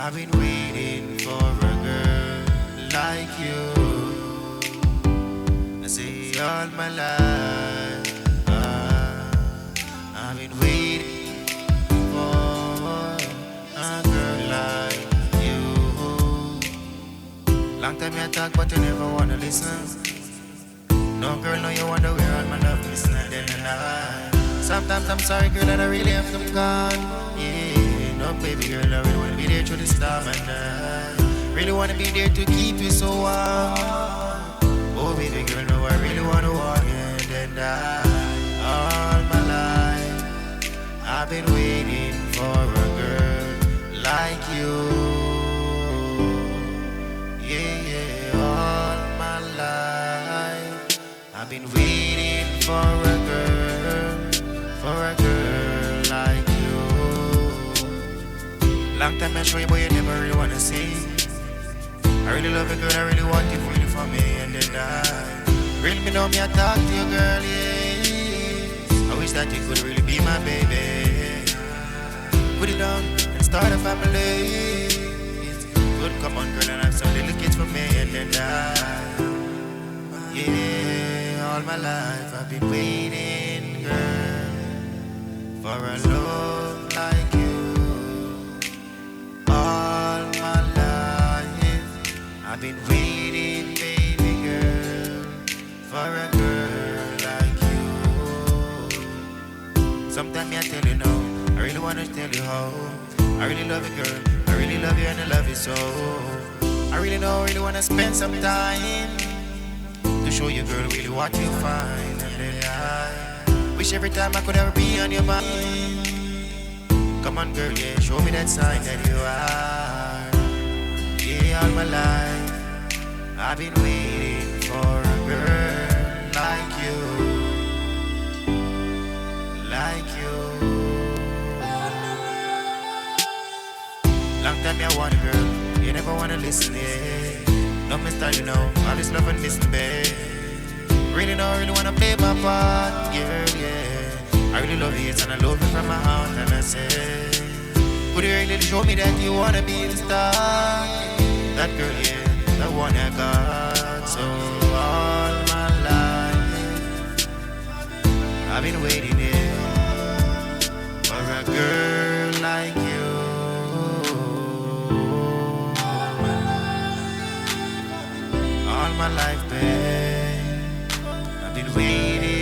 I've been waiting for a girl like you. I say all my life. I've been waiting for a girl like you. Long time you talk, but you never wanna listen. No girl, no you wonder where all my love is then and I. Sometimes I'm sorry, girl, that I really have to gone. Yeah, no baby girl, I really wanna be there through the storm and I really wanna be there to keep you so warm. Oh baby girl, no, I really wanna walk in and I. All my life, I've been waiting for a girl like you. Yeah, yeah, all my life, I've been waiting for a girl like you. Long time I show you, but you never really wanna see. I really love you, girl, I really want you really for me, and then I really me know me, I talk to you, girl, yeah. I wish that you could really be my baby. Put it down and start a family. Good, come on, girl, and have some little kids for me, and then I, yeah, all my life I've been waiting, girl, for a love like you. All my life I've been waiting, baby girl, for a girl like you. Sometimes I tell you no, I really wanna tell you how. I really love you, girl, I really love you and I love you so. I really know, I really wanna spend some time to show you, girl, really what you find. And then I wish every time I could ever be on your mind. Come on, girl, yeah, show me that sign that you are. Yeah, all my life I've been waiting for a girl like you. Like you. Long time I want a girl, you never wanna listen, yeah. No me style, you know, all this love and listen, babe. Really know, really wanna play my part, girl, yeah. I really love you, yes, and I love you from my heart, and I say, could you really show me that you wanna be the star? That girl, yeah, that one I got. So all my life I've been waiting here for a girl like you. All my life, babe, I've been waiting